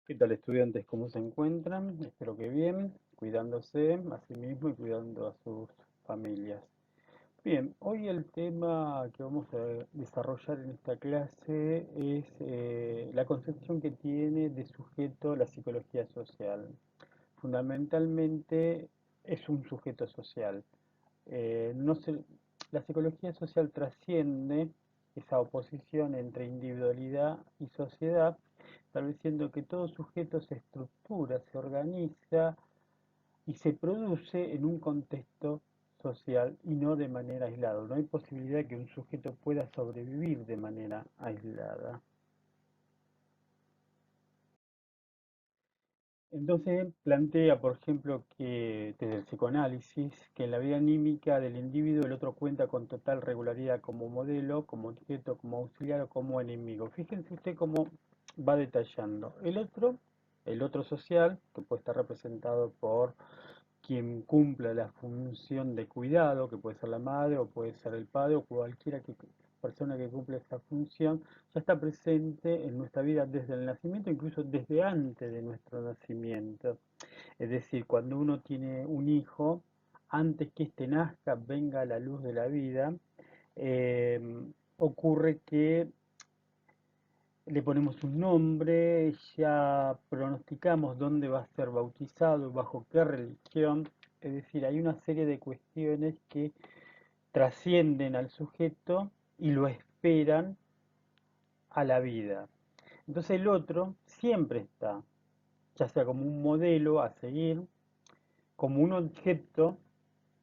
¿Qué tal, estudiantes? ¿Cómo se encuentran? Espero que bien, cuidándose a sí mismos y cuidando a sus familias. Bien, hoy el tema que vamos a desarrollar en esta clase es la concepción que tiene de sujeto la psicología social. Fundamentalmente es un sujeto social. No se- la psicología social trasciende esa oposición entre individualidad y sociedad, estableciendo que todo sujeto se estructura, se organiza y se produce en un contexto social y no de manera aislada. No hay posibilidad de que un sujeto pueda sobrevivir de manera aislada. Entonces plantea, por ejemplo, que desde el psicoanálisis, que en la vida anímica del individuo el otro cuenta con total regularidad como modelo, como objeto, como auxiliar o como enemigo. Fíjense usted cómo va detallando. El otro social, que puede estar representado por quien cumpla la función de cuidado, que puede ser la madre o puede ser el padre o cualquiera persona que cumple esta función, ya está presente en nuestra vida desde el nacimiento, incluso desde antes de nuestro nacimiento. Es decir, cuando uno tiene un hijo, antes que éste nazca, venga a la luz de la vida, eh, ocurre que le ponemos un nombre, ya pronosticamos dónde va a ser bautizado, bajo qué religión. Es decir, hay una serie de cuestiones que trascienden al sujeto y lo esperan a la vida. Entonces el otro siempre está, ya sea como un modelo a seguir, como un objeto,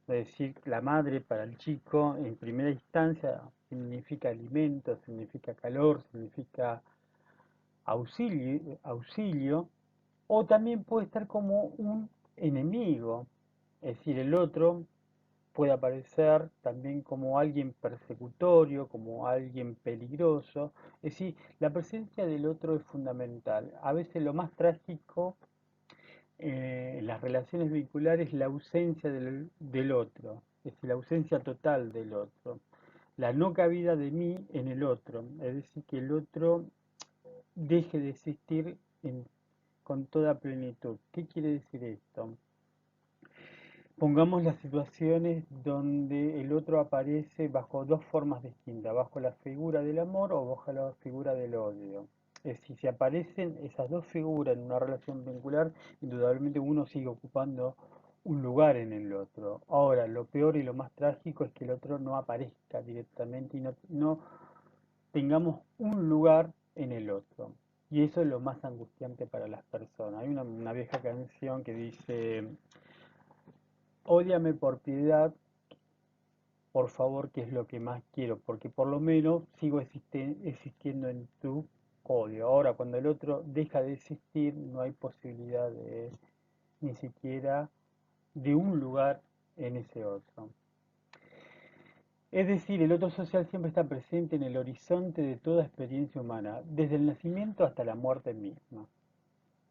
es decir, la madre para el chico en primera instancia significa alimento, significa calor, significa auxilio, o también puede estar como un enemigo, es decir, el otro puede aparecer también como alguien persecutorio, como alguien peligroso, es decir, la presencia del otro es fundamental. A veces lo más trágico en las relaciones vinculares es la ausencia del otro, es decir, la ausencia total del otro, la no cabida de mí en el otro, es decir, que el otro deje de existir con toda plenitud. ¿Qué quiere decir esto? Pongamos las situaciones donde el otro aparece bajo dos formas distintas, bajo la figura del amor o bajo la figura del odio. Es decir, si aparecen esas dos figuras en una relación vincular, indudablemente uno sigue ocupando un lugar en el otro. Ahora, lo peor y lo más trágico es que el otro no aparezca directamente y no tengamos un lugar en el otro. Y eso es lo más angustiante para las personas. Hay una vieja canción que dice, ódiame por piedad, por favor, que es lo que más quiero, porque por lo menos sigo existiendo en tu odio. Ahora, cuando el otro deja de existir, no hay posibilidad de ni siquiera de un lugar en ese otro. Es decir, el otro social siempre está presente en el horizonte de toda experiencia humana, desde el nacimiento hasta la muerte misma.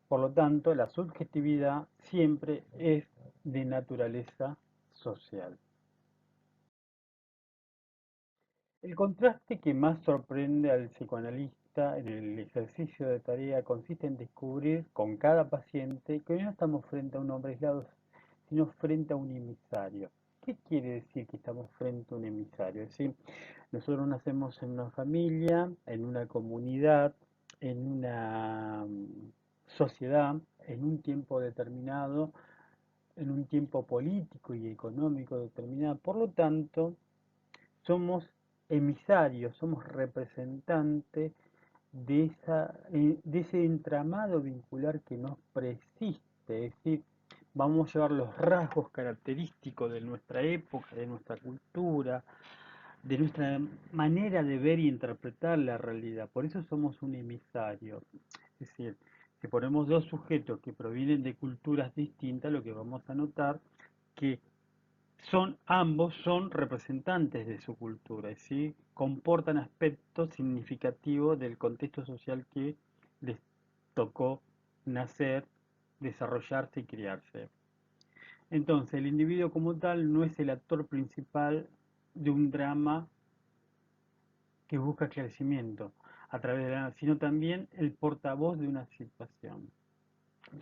Por lo tanto, la subjetividad siempre es de naturaleza social. El contraste que más sorprende al psicoanalista en el ejercicio de tarea consiste en descubrir con cada paciente que hoy no estamos frente a un hombre aislado, sino frente a un emisario. ¿Qué quiere decir que estamos frente a un emisario? Es decir, nosotros nacemos en una familia, en una comunidad, en una sociedad, en un tiempo determinado, en un tiempo político y económico determinado. Por lo tanto, somos emisarios, somos representantes de ese entramado vincular que nos preexiste, es decir, vamos a llevar los rasgos característicos de nuestra época, de nuestra cultura, de nuestra manera de ver y interpretar la realidad. Por eso somos un emisario. Es decir, si ponemos dos sujetos que provienen de culturas distintas, lo que vamos a notar que ambos son representantes de su cultura, ¿sí? Comportan aspectos significativos del contexto social que les tocó nacer, desarrollarse y criarse. Entonces, el individuo como tal no es el actor principal de un drama que busca esclarecimiento a través de la, sino también el portavoz de una situación.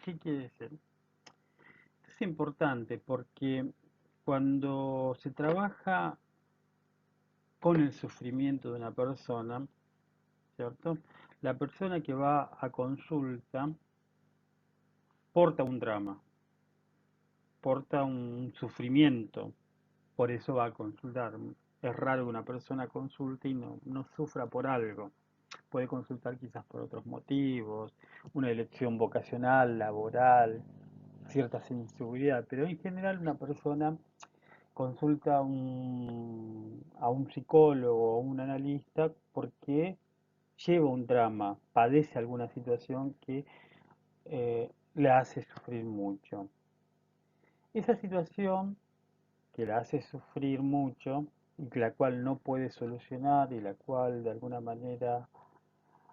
¿Qué quiere decir? Esto es importante porque cuando se trabaja con el sufrimiento de una persona, ¿cierto? La persona que va a consulta porta un drama, porta un sufrimiento, por eso va a consultar. Es raro que una persona consulte y no sufra por algo. Puede consultar quizás por otros motivos, una elección vocacional, laboral, cierta inseguridad, pero en general una persona consulta a un psicólogo o un analista porque lleva un drama, padece alguna situación que le hace sufrir mucho. Esa situación que la hace sufrir mucho y la cual no puede solucionar y la cual de alguna manera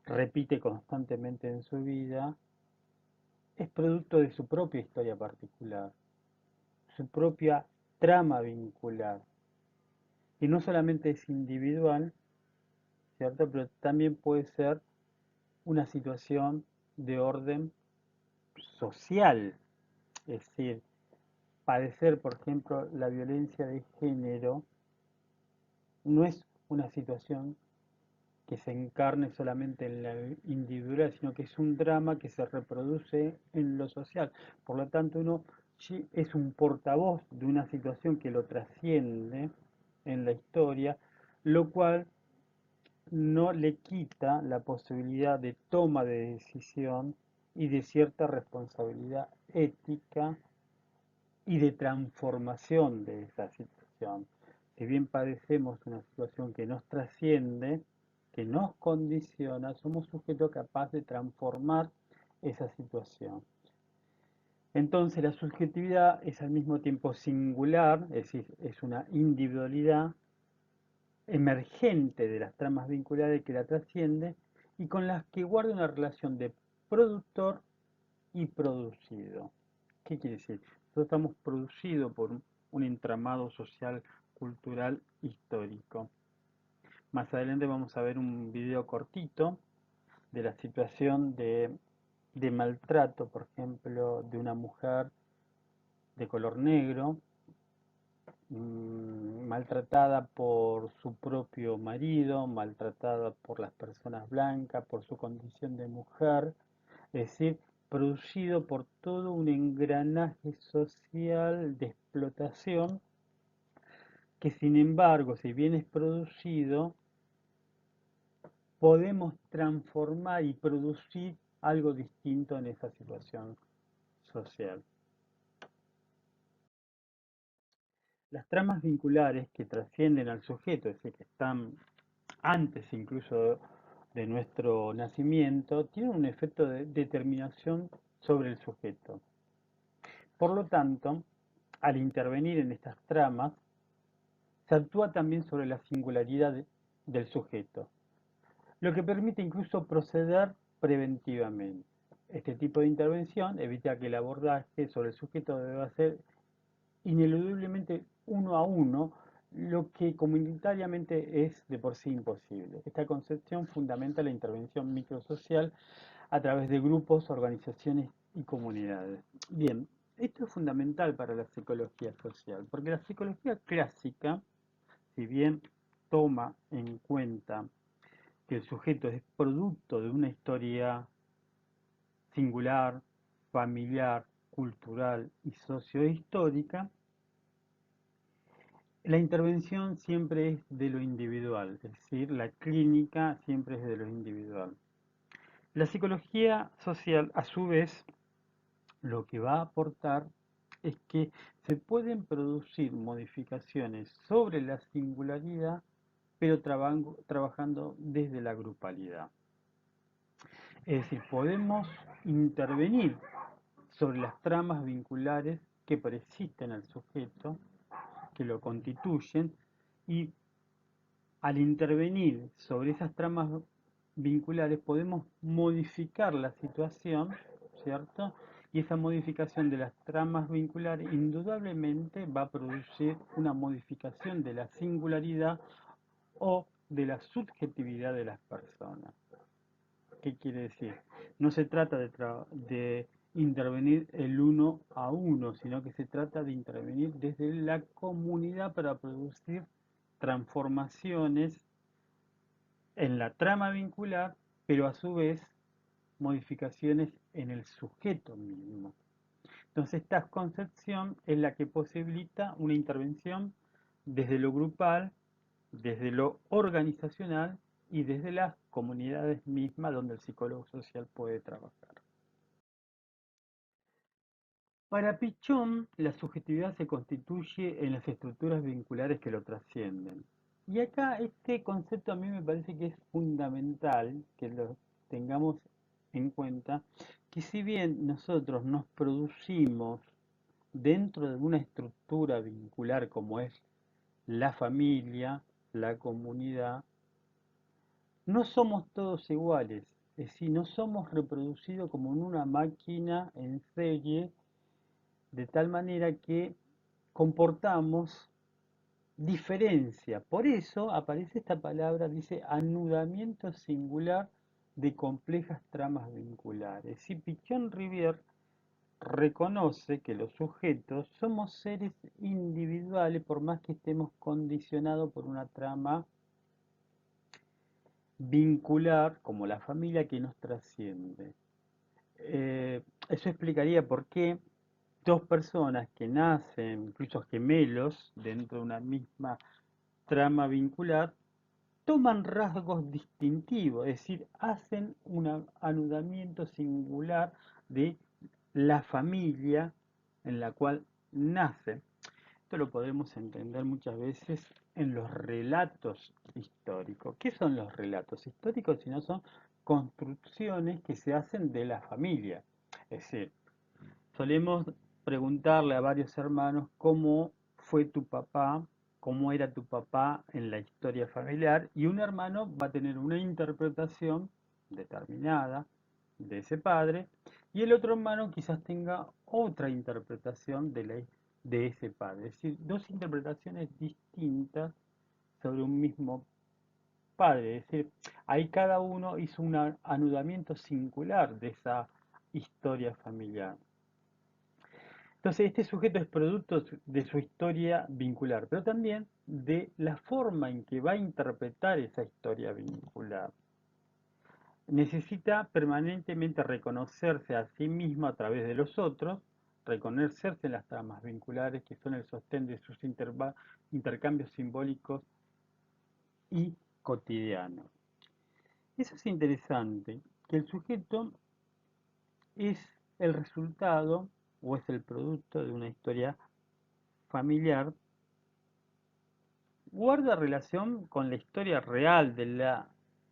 repite constantemente en su vida, es producto de su propia historia particular, su propia trama vincular. Y no solamente es individual, ¿cierto? Pero también puede ser una situación de orden social. Es decir, padecer, por ejemplo, la violencia de género no es una situación que se encarne solamente en la individualidad, sino que es un drama que se reproduce en lo social. Por lo tanto, uno es un portavoz de una situación que lo trasciende en la historia, lo cual no le quita la posibilidad de toma de decisión y de cierta responsabilidad ética y de transformación de esa situación. Si bien padecemos una situación que nos trasciende, que nos condiciona, somos sujetos capaces de transformar esa situación. Entonces la subjetividad es al mismo tiempo singular, es decir, es una individualidad emergente de las tramas vinculares que la trasciende y con las que guarda una relación de productor y producido. ¿Qué quiere decir? Nosotros estamos producidos por un entramado social, cultural, histórico. Más adelante vamos a ver un video cortito de la situación de maltrato, por ejemplo, de una mujer de color negro, maltratada por su propio marido, maltratada por las personas blancas, por su condición de mujer, es decir, producido por todo un engranaje social de explotación que sin embargo, si bien es producido, podemos transformar y producir algo distinto en esa situación social. Las tramas vinculares que trascienden al sujeto, es decir, que están antes incluso de nuestro nacimiento, tienen un efecto de determinación sobre el sujeto. Por lo tanto, al intervenir en estas tramas, se actúa también sobre la singularidad del sujeto, lo que permite incluso proceder preventivamente. Este tipo de intervención evita que el abordaje sobre el sujeto deba ser ineludiblemente uno a uno, lo que comunitariamente es de por sí imposible. Esta concepción fundamenta la intervención microsocial a través de grupos, organizaciones y comunidades. Bien, esto es fundamental para la psicología social, porque la psicología clásica, si bien toma en cuenta que el sujeto es producto de una historia singular, familiar, cultural y sociohistórica, la intervención siempre es de lo individual, es decir, la clínica siempre es de lo individual. La psicología social, a su vez, lo que va a aportar es que se pueden producir modificaciones sobre la singularidad, pero trabajando desde la grupalidad. Es decir, podemos intervenir sobre las tramas vinculares que persisten al sujeto, que lo constituyen, y al intervenir sobre esas tramas vinculares podemos modificar la situación, ¿cierto? Y esa modificación de las tramas vinculares indudablemente va a producir una modificación de la singularidad o de la subjetividad de las personas. ¿Qué quiere decir? No se trata de intervenir el uno a uno, sino que se trata de intervenir desde la comunidad para producir transformaciones en la trama vincular, pero a su vez modificaciones en el sujeto mismo. Entonces esta concepción es la que posibilita una intervención desde lo grupal, desde lo organizacional y desde las comunidades mismas donde el psicólogo social puede trabajar. Para Pichón, la subjetividad se constituye en las estructuras vinculares que lo trascienden. Y acá este concepto a mí me parece que es fundamental que lo tengamos en cuenta, que si bien nosotros nos producimos dentro de una estructura vincular como es la familia, la comunidad, no somos todos iguales, es decir, no somos reproducidos como en una máquina en serie, de tal manera que comportamos diferencia. Por eso aparece esta palabra, dice anudamiento singular de complejas tramas vinculares. Si Pichon Rivière reconoce que los sujetos somos seres individuales por más que estemos condicionados por una trama vincular como la familia que nos trasciende. Eso explicaría por qué dos personas que nacen, incluso gemelos, dentro de una misma trama vincular, toman rasgos distintivos, es decir, hacen un anudamiento singular de la familia en la cual nacen. Esto lo podemos entender muchas veces en los relatos históricos. ¿Qué son los relatos históricos? Si no son construcciones que se hacen de la familia. Es decir, solemos preguntarle a varios hermanos cómo fue tu papá, cómo era tu papá en la historia familiar, y un hermano va a tener una interpretación determinada de ese padre, y el otro hermano quizás tenga otra interpretación de ese padre. Es decir, dos interpretaciones distintas sobre un mismo padre. Es decir, ahí cada uno hizo un anudamiento singular de esa historia familiar. Entonces, este sujeto es producto de su historia vincular, pero también de la forma en que va a interpretar esa historia vincular. Necesita permanentemente reconocerse a sí mismo a través de los otros, reconocerse en las tramas vinculares que son el sostén de sus intercambios simbólicos y cotidianos. Eso es interesante, que el sujeto es el resultado o es el producto de una historia familiar, guarda relación con la historia real de la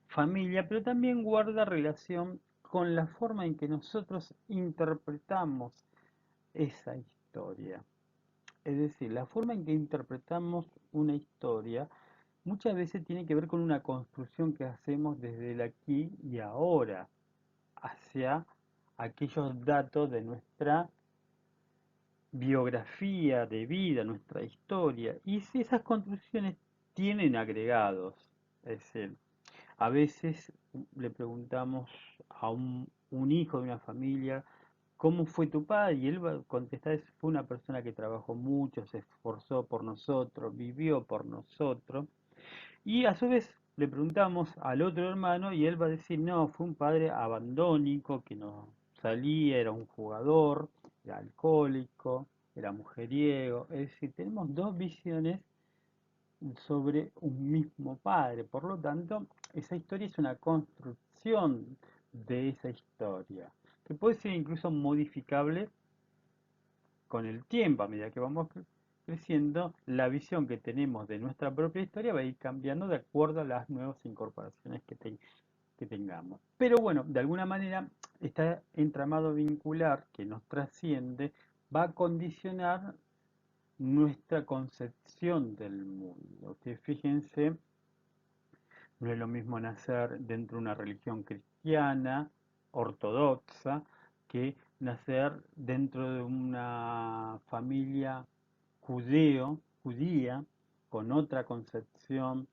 familia, pero también guarda relación con la forma en que nosotros interpretamos esa historia. Es decir, la forma en que interpretamos una historia muchas veces tiene que ver con una construcción que hacemos desde el aquí y ahora hacia aquellos datos de nuestra biografía de vida, nuestra historia, y si esas construcciones tienen agregados, es decir, a veces le preguntamos a un hijo de una familia, ¿cómo fue tu padre? Y él va a contestar, fue una persona que trabajó mucho, se esforzó por nosotros, vivió por nosotros, y a su vez le preguntamos al otro hermano y él va a decir, no, fue un padre abandónico, que no salía, era un jugador, era alcohólico, era mujeriego. Es decir, tenemos dos visiones sobre un mismo padre. Por lo tanto, esa historia es una construcción de esa historia, que puede ser incluso modificable con el tiempo, a medida que vamos creciendo, la visión que tenemos de nuestra propia historia va a ir cambiando de acuerdo a las nuevas incorporaciones que tengamos. Pero bueno, de alguna manera, este entramado vincular que nos trasciende va a condicionar nuestra concepción del mundo. Ustedes fíjense, no es lo mismo nacer dentro de una religión cristiana, ortodoxa, que nacer dentro de una familia judía, con otra concepción,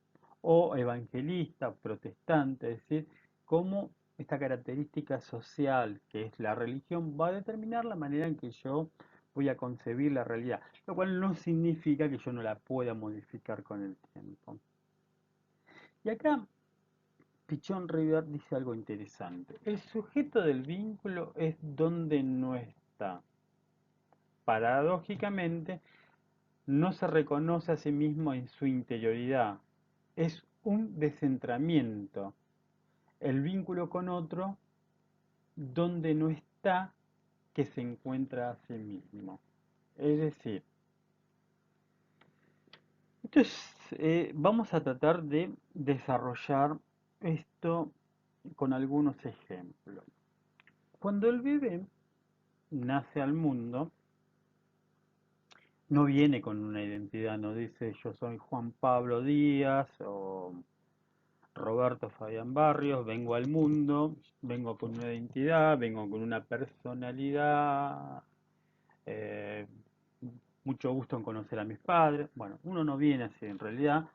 o evangelista, protestante, es decir, cómo esta característica social que es la religión va a determinar la manera en que yo voy a concebir la realidad, lo cual no significa que yo no la pueda modificar con el tiempo. Y acá Pichón River dice algo interesante. El sujeto del vínculo es donde no está. Paradójicamente, no se reconoce a sí mismo en su interioridad. Es un descentramiento. El vínculo con otro donde no está que se encuentra a sí mismo. Es decir, entonces vamos a tratar de desarrollar esto con algunos ejemplos. Cuando el bebé nace al mundo, no viene con una identidad, no dice yo soy Juan Pablo Díaz o Roberto Fabián Barrios, vengo al mundo, vengo con una identidad, vengo con una personalidad, eh, mucho gusto en conocer a mis padres. Bueno, uno no viene así, en realidad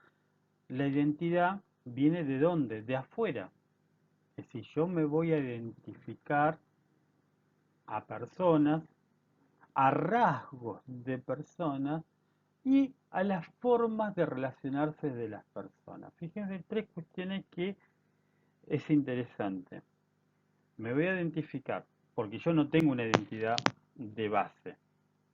la identidad viene de dónde, de afuera. Es decir, yo me voy a identificar a personas, a rasgos de personas y a las formas de relacionarse de las personas. Fíjense, tres cuestiones que es interesante. Me voy a identificar, porque yo no tengo una identidad de base,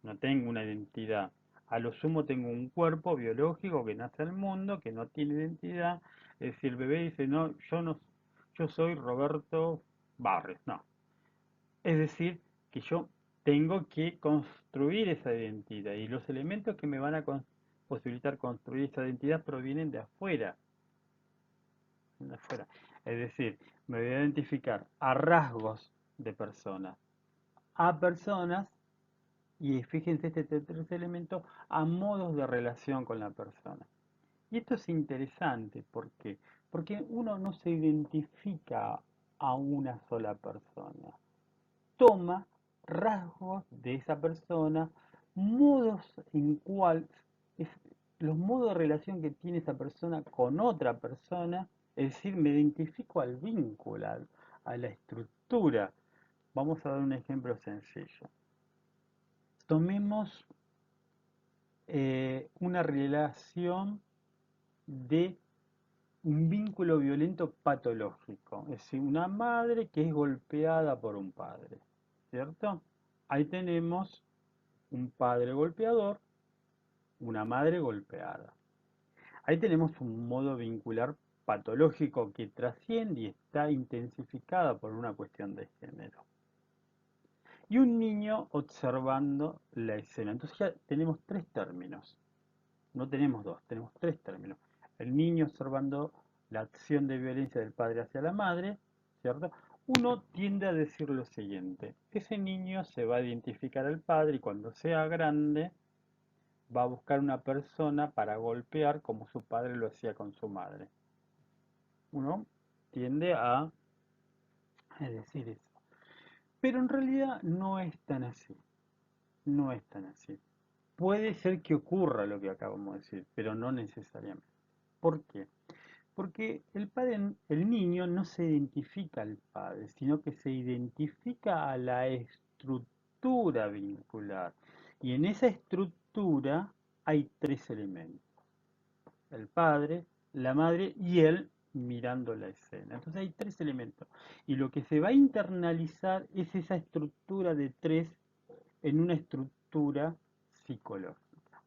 no tengo una identidad. A lo sumo tengo un cuerpo biológico que nace al mundo, que no tiene identidad. Es decir, el bebé dice, no, yo soy Roberto Barrios, no. Es decir, que yo tengo que construir esa identidad y los elementos que me van a posibilitar construir esa identidad provienen de afuera. Es decir, me voy a identificar a rasgos de personas, a personas y fíjense este tercer elemento, a modos de relación con la persona. Y esto es interesante, ¿por qué? Porque uno no se identifica a una sola persona, toma rasgos de esa persona, modos en cual es, los modos de relación que tiene esa persona con otra persona, es decir, me identifico al vínculo, a la estructura. Vamos a dar un ejemplo sencillo. Tomemos una relación de un vínculo violento patológico, es decir, una madre que es golpeada por un padre, ¿cierto? Ahí tenemos un padre golpeador, una madre golpeada. Ahí tenemos un modo vincular patológico que trasciende y está intensificada por una cuestión de género. Y un niño observando la escena. Entonces ya tenemos tres términos. No tenemos dos, tenemos tres términos. El niño observando la acción de violencia del padre hacia la madre, ¿cierto? Uno tiende a decir lo siguiente, ese niño se va a identificar al padre y cuando sea grande va a buscar una persona para golpear como su padre lo hacía con su madre. Uno tiende a decir eso. Pero en realidad no es tan así, no es tan así. Puede ser que ocurra lo que acabamos de decir, pero no necesariamente. ¿Por qué? Porque el padre, el niño no se identifica al padre, sino que se identifica a la estructura vincular. Y en esa estructura hay tres elementos. El padre, la madre y él mirando la escena. Entonces hay tres elementos. Y lo que se va a internalizar es esa estructura de tres en una estructura psicológica.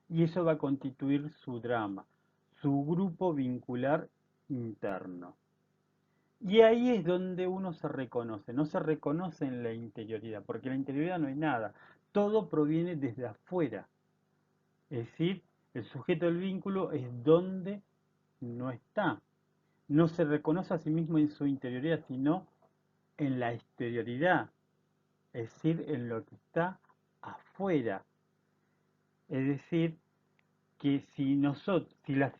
Y eso va a constituir su drama, su grupo vincular interno. Y ahí es donde uno se reconoce, no se reconoce en la interioridad, porque en la interioridad no hay nada, todo proviene desde afuera. Es decir, el sujeto del vínculo es donde no está. No se reconoce a sí mismo en su interioridad, sino en la exterioridad, es decir, en lo que está afuera. Es decir, que si las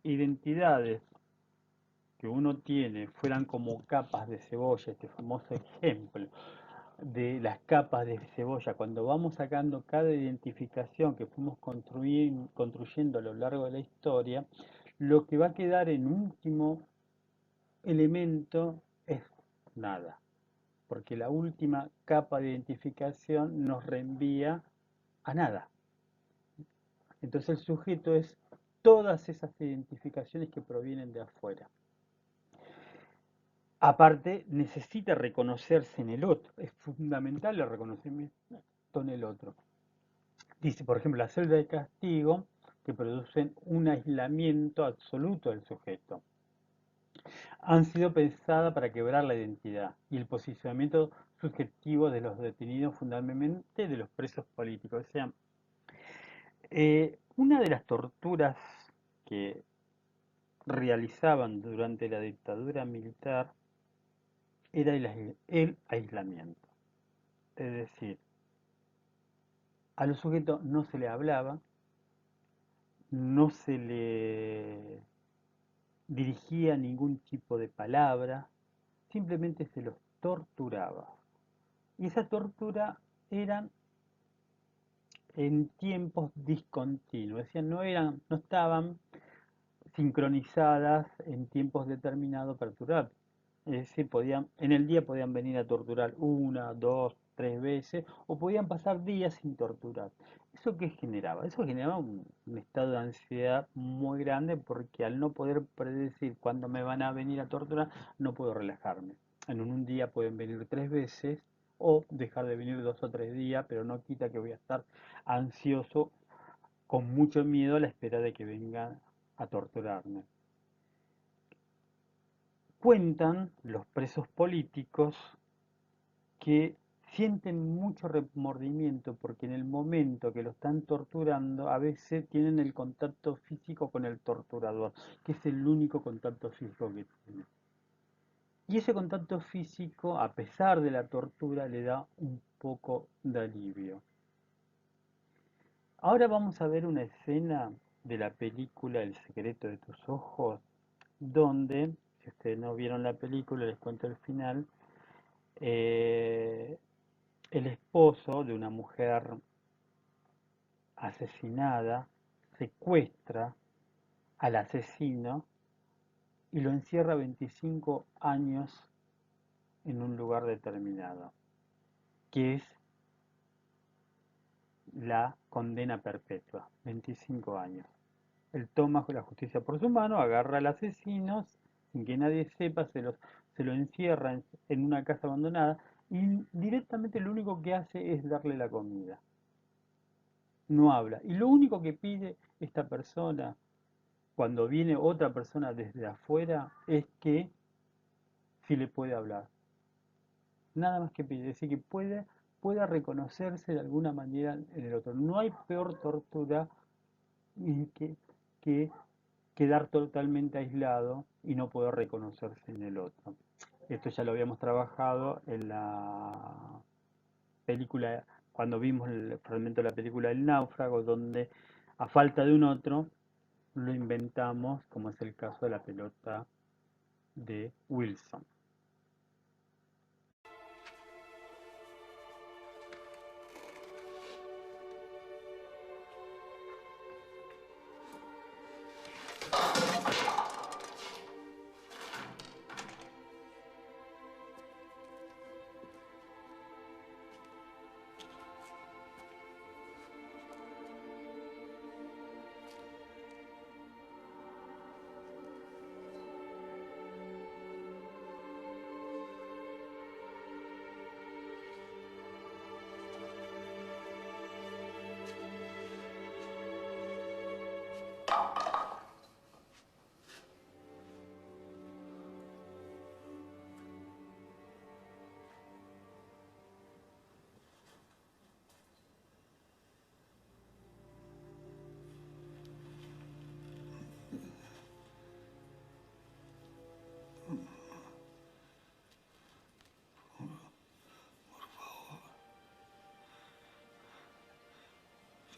identidades que uno tiene fueran como capas de cebolla, este famoso ejemplo de las capas de cebolla, cuando vamos sacando cada identificación que fuimos construyendo a lo largo de la historia, lo que va a quedar en último elemento nada, porque la última capa de identificación nos reenvía a nada. Entonces el sujeto es todas esas identificaciones que provienen de afuera. Aparte, necesita reconocerse en el otro. Es fundamental el reconocimiento en el otro. Dice, por ejemplo, las celdas de castigo que producen un aislamiento absoluto del sujeto. Han sido pensadas para quebrar la identidad y el posicionamiento subjetivo de los detenidos, fundamentalmente de los presos políticos. O sea, una de las torturas que realizaban durante la dictadura militar era el aislamiento. Es decir, a los sujetos no se le hablaba, no se le dirigía ningún tipo de palabra, simplemente se los torturaba. Y esa tortura era en tiempos discontinuos, es decir, no estaban sincronizadas en tiempos determinados para torturar. Es decir, en el día podían venir a torturar una, dos, tres veces, o podían pasar días sin torturar. ¿Eso qué generaba? Eso generaba un estado de ansiedad muy grande porque al no poder predecir cuándo me van a venir a torturar, no puedo relajarme. En un día pueden venir tres veces o dejar de venir dos o tres días, pero no quita que voy a estar ansioso, con mucho miedo a la espera de que vengan a torturarme. Cuentan los presos políticos que sienten mucho remordimiento porque en el momento que lo están torturando a veces tienen el contacto físico con el torturador, que es el único contacto físico que tienen. Y ese contacto físico, a pesar de la tortura, le da un poco de alivio. Ahora vamos a ver una escena de la película El secreto de tus ojos, donde, si ustedes no vieron la película, les cuento el final. eh, el esposo de una mujer asesinada secuestra al asesino y lo encierra 25 años en un lugar determinado, que es la condena perpetua, 25 años. Él toma la justicia por su mano, agarra al asesino, sin que nadie sepa, se lo encierra en una casa abandonada y directamente lo único que hace es darle la comida. No habla. Y lo único que pide esta persona cuando viene otra persona desde afuera es que si le puede hablar. Nada más que pide, es decir, que pueda reconocerse de alguna manera en el otro. No hay peor tortura que, que quedar totalmente aislado y no poder reconocerse en el otro. Esto ya lo habíamos trabajado en la película, cuando vimos el fragmento de la película El náufrago, donde a falta de un otro lo inventamos, como es el caso de la pelota de Wilson.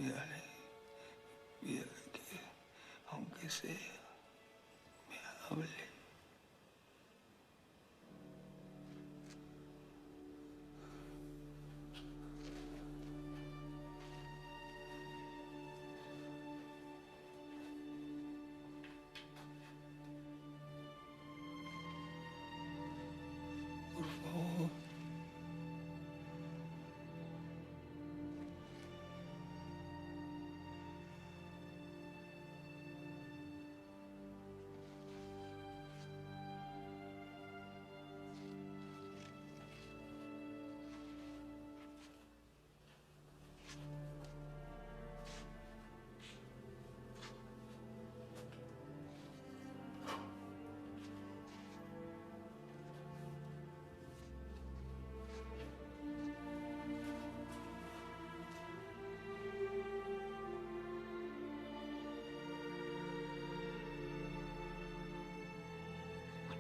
Pídale, pídale que, aunque sea, me hable. Por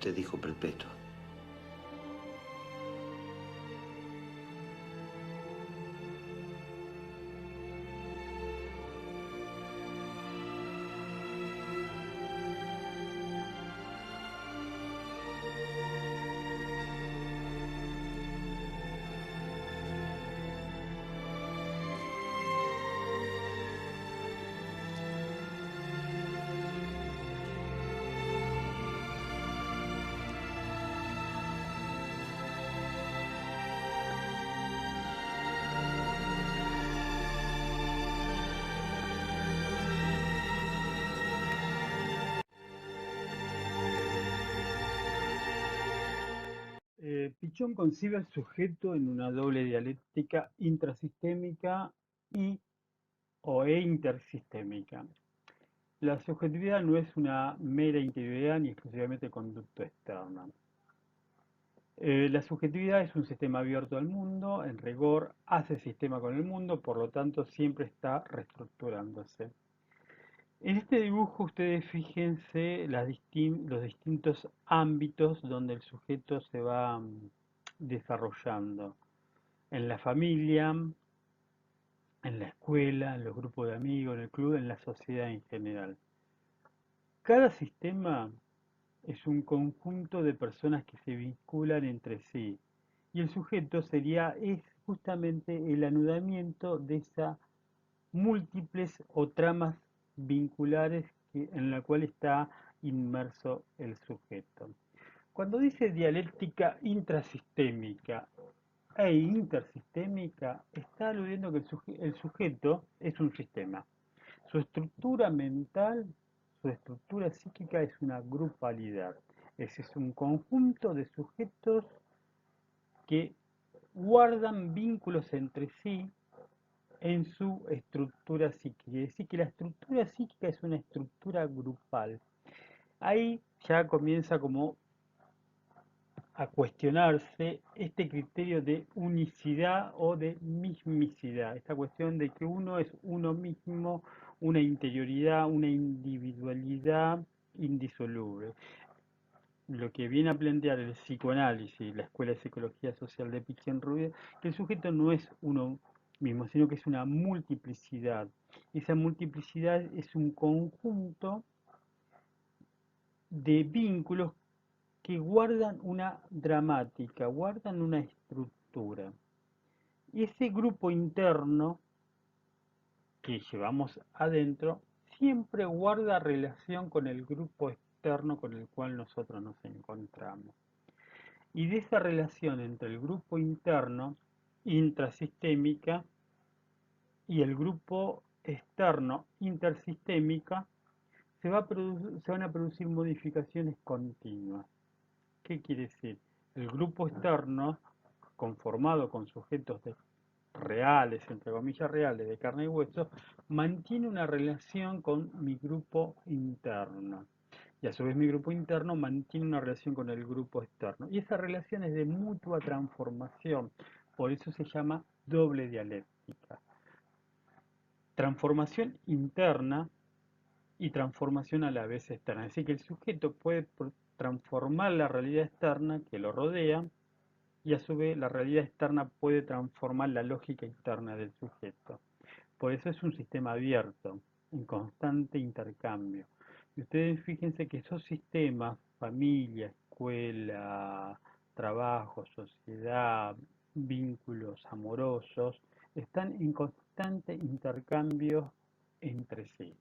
Usted dijo perpetuo. Pichón concibe al sujeto en una doble dialéctica intrasistémica y o intersistémica. La subjetividad no es una mera interioridad ni exclusivamente conducto externa. La subjetividad es un sistema abierto al mundo, en rigor hace sistema con el mundo, por lo tanto siempre está reestructurándose. En este dibujo ustedes fíjense los distintos ámbitos donde el sujeto se va desarrollando. En la familia, en la escuela, en los grupos de amigos, en el club, en la sociedad en general. Cada sistema es un conjunto de personas que se vinculan entre sí y el sujeto es justamente el anudamiento de esas múltiples o tramas vinculares en la cual está inmerso el sujeto. Cuando dice dialéctica intrasistémica e intersistémica, está aludiendo que el sujeto es un sistema. Su estructura mental, su estructura psíquica es una grupalidad. Es un conjunto de sujetos que guardan vínculos entre sí en su estructura psíquica. Es decir, que la estructura psíquica es una estructura grupal. Ahí ya comienza como a cuestionarse este criterio de unicidad o de mismicidad, esta cuestión de que uno es uno mismo, una interioridad, una individualidad indisoluble. Lo que viene a plantear el psicoanálisis, la Escuela de Psicología Social de Pichon-Rivière, que el sujeto no es uno mismo, sino que es una multiplicidad. Esa multiplicidad es un conjunto de vínculos que guardan una dramática, guardan una estructura. Y ese grupo interno que llevamos adentro siempre guarda relación con el grupo externo con el cual nosotros nos encontramos. Y de esa relación entre el grupo interno, intrasistémica, y el grupo externo, intersistémica, se van a producir modificaciones continuas. ¿Qué quiere decir? El grupo externo, conformado con sujetos reales, entre comillas reales, de carne y hueso, mantiene una relación con mi grupo interno. Y a su vez mi grupo interno mantiene una relación con el grupo externo. Y esa relación es de mutua transformación. Por eso se llama doble dialéctica. Transformación interna y transformación a la vez externa. Es decir, que el sujeto puede transformar la realidad externa que lo rodea y a su vez la realidad externa puede transformar la lógica interna del sujeto. Por eso es un sistema abierto, en constante intercambio. Y ustedes fíjense que esos sistemas, familia, escuela, trabajo, sociedad, vínculos amorosos, están en constante intercambio entre sí.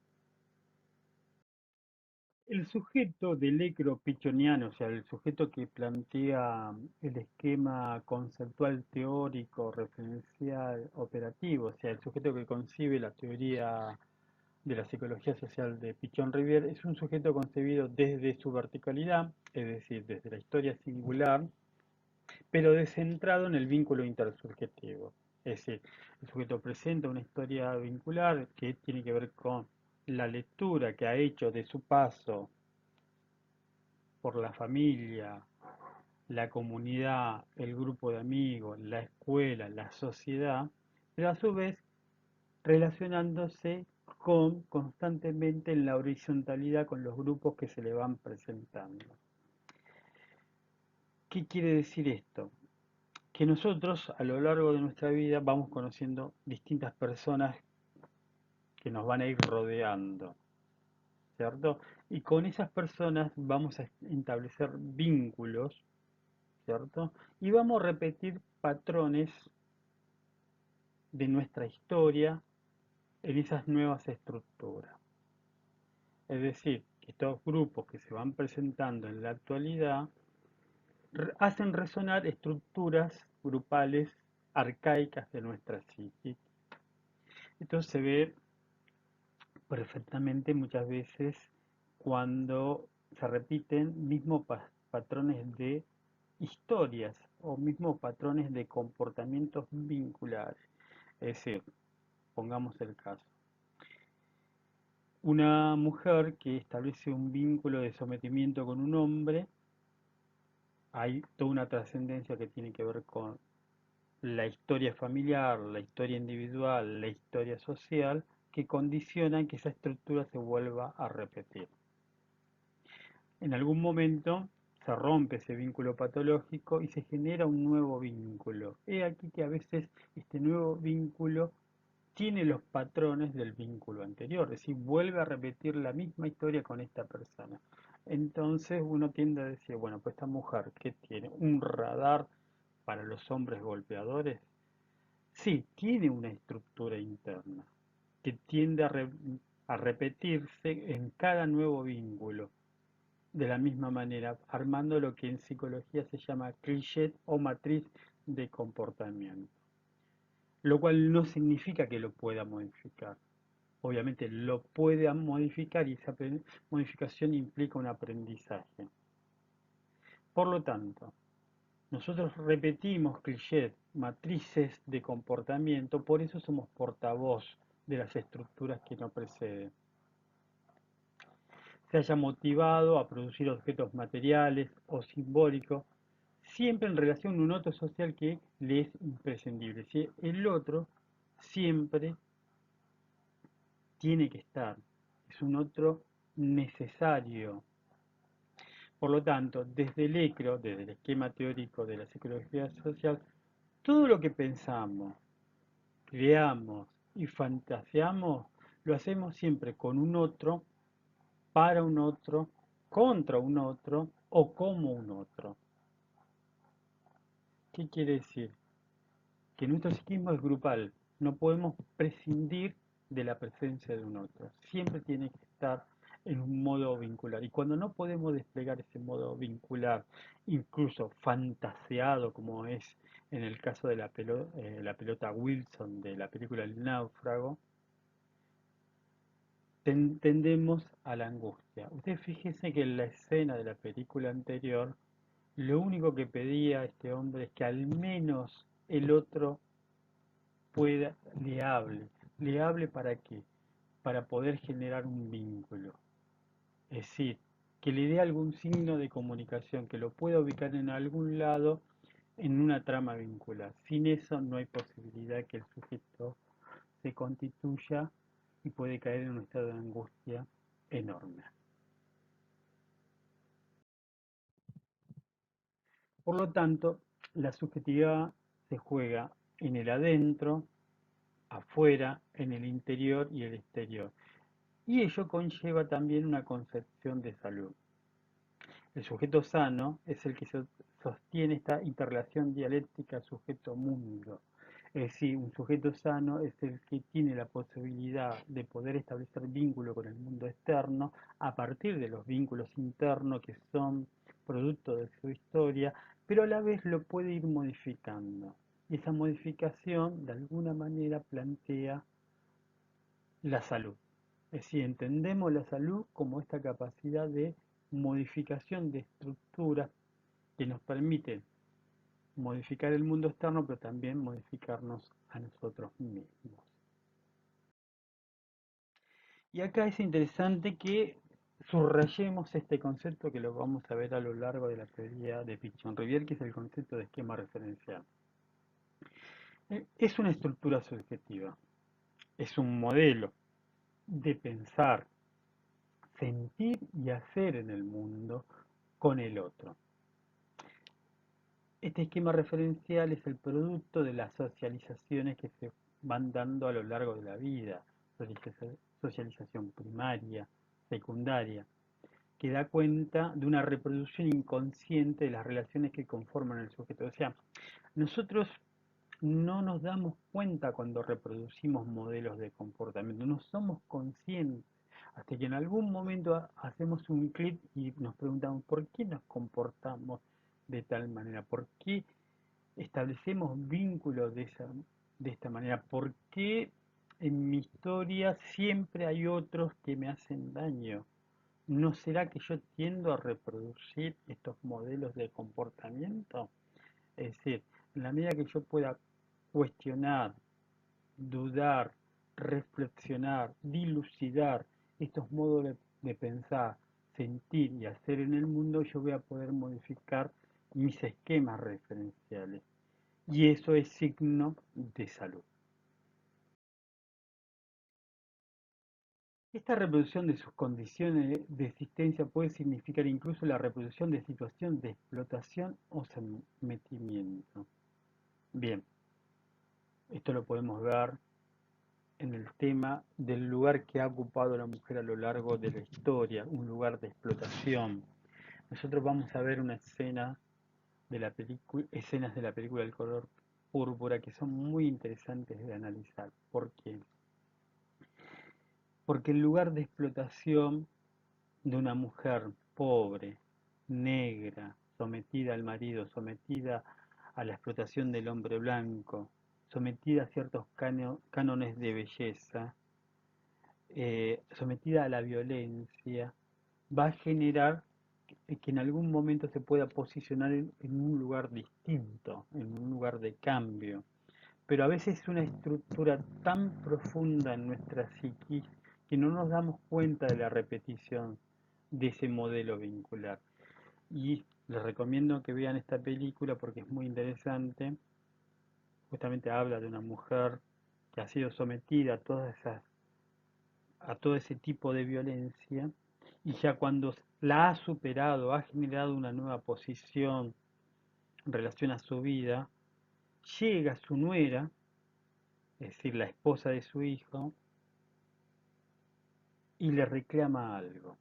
El sujeto del ecro-pichoniano, o sea, el sujeto que plantea el esquema conceptual teórico, referencial, operativo, o sea, el sujeto que concibe la teoría de la psicología social de Pichon-Rivière, es un sujeto concebido desde su verticalidad, es decir, desde la historia singular, pero descentrado en el vínculo intersubjetivo. Es decir, el sujeto presenta una historia vincular que tiene que ver con la lectura que ha hecho de su paso por la familia, la comunidad, el grupo de amigos, la escuela, la sociedad, pero a su vez relacionándose constantemente en la horizontalidad con los grupos que se le van presentando. ¿Qué quiere decir esto? Que nosotros a lo largo de nuestra vida vamos conociendo distintas personas que nos van a ir rodeando, ¿cierto? Y con esas personas vamos a establecer vínculos, ¿cierto? Y vamos a repetir patrones de nuestra historia en esas nuevas estructuras. Es decir, que estos grupos que se van presentando en la actualidad hacen resonar estructuras grupales arcaicas de nuestra psique. Esto se ve perfectamente muchas veces cuando se repiten mismos patrones de historias o mismos patrones de comportamientos vinculares. Es decir, pongamos el caso. Una mujer que establece un vínculo de sometimiento con un hombre, hay toda una trascendencia que tiene que ver con la historia familiar, la historia individual, la historia social, que condicionan que esa estructura se vuelva a repetir. En algún momento se rompe ese vínculo patológico y se genera un nuevo vínculo. He aquí que a veces este nuevo vínculo tiene los patrones del vínculo anterior, es decir, vuelve a repetir la misma historia con esta persona. Entonces uno tiende a decir, bueno, pues esta mujer que tiene un radar para los hombres golpeadores, sí, tiene una estructura interna que tiende a repetirse en cada nuevo vínculo, de la misma manera, armando lo que en psicología se llama cliché o matriz de comportamiento, lo cual no significa que lo pueda modificar. Obviamente lo puede modificar y esa modificación implica un aprendizaje. Por lo tanto, nosotros repetimos clichés, matrices de comportamiento, por eso somos portavoz de las estructuras que nos preceden. Se haya motivado a producir objetos materiales o simbólicos, siempre en relación a un otro social que le es imprescindible. ¿Sí? El otro siempre tiene que estar, es un otro necesario. Por lo tanto, desde el ECRO, desde el esquema teórico de la psicología social, todo lo que pensamos, creamos y fantaseamos, lo hacemos siempre con un otro, para un otro, contra un otro o como un otro. ¿Qué quiere decir? Que nuestro psiquismo es grupal, no podemos prescindir de la presencia de un otro, siempre tiene que estar en un modo vincular. Y cuando no podemos desplegar ese modo vincular, incluso fantaseado como es en el caso de la pelota Wilson de la película El Náufrago, tendemos a la angustia. Usted fíjese que en la escena de la película anterior, lo único que pedía este hombre es que al menos el otro pueda, le hable para qué, para poder generar un vínculo. Es decir, que le dé algún signo de comunicación, que lo pueda ubicar en algún lado en una trama vincular. Sin eso no hay posibilidad que el sujeto se constituya y puede caer en un estado de angustia enorme. Por lo tanto, la subjetividad se juega en el adentro, afuera, en el interior y el exterior. Y ello conlleva también una concepción de salud. El sujeto sano es el que sostiene esta interrelación dialéctica sujeto-mundo. Es decir, un sujeto sano es el que tiene la posibilidad de poder establecer vínculo con el mundo externo a partir de los vínculos internos que son producto de su historia, pero a la vez lo puede ir modificando. Y esa modificación de alguna manera plantea la salud. Es decir, entendemos la salud como esta capacidad de modificación de estructuras que nos permiten modificar el mundo externo, pero también modificarnos a nosotros mismos. Y acá es interesante que subrayemos este concepto que lo vamos a ver a lo largo de la teoría de Pichon-Rivière, que es el concepto de esquema referencial. Es una estructura subjetiva, es un modelo de pensar, sentir y hacer en el mundo con el otro. Este esquema referencial es el producto de las socializaciones que se van dando a lo largo de la vida, socialización primaria, secundaria, que da cuenta de una reproducción inconsciente de las relaciones que conforman el sujeto. O sea, nosotros no nos damos cuenta cuando reproducimos modelos de comportamiento, no somos conscientes, hasta que en algún momento hacemos un clic y nos preguntamos por qué nos comportamos de tal manera, por qué establecemos vínculos de esta manera, por qué en mi historia siempre hay otros que me hacen daño. ¿No será que yo tiendo a reproducir estos modelos de comportamiento? Es decir, en la medida que yo pueda cuestionar, dudar, reflexionar, dilucidar estos modos de pensar, sentir y hacer en el mundo, yo voy a poder modificar mis esquemas referenciales. Y eso es signo de salud. Esta reproducción de sus condiciones de existencia puede significar incluso la reproducción de situaciones de explotación o sometimiento. Bien, esto lo podemos ver en el tema del lugar que ha ocupado la mujer a lo largo de la historia, un lugar de explotación. Nosotros vamos a ver una escena de la película, escenas de la película El color púrpura que son muy interesantes de analizar. ¿Por qué? Porque el lugar de explotación de una mujer pobre, negra, sometida al marido, sometida a la explotación del hombre blanco, sometida a ciertos cánones de belleza, sometida a la violencia, va a generar que en algún momento se pueda posicionar en un lugar distinto, en un lugar de cambio. Pero a veces es una estructura tan profunda en nuestra psiquis que no nos damos cuenta de la repetición de ese modelo vincular. Y les recomiendo que vean esta película porque es muy interesante. Justamente habla de una mujer que ha sido sometida a todo ese tipo de violencia y ya cuando la ha superado, ha generado una nueva posición en relación a su vida, llega su nuera, es decir, la esposa de su hijo, y le reclama algo.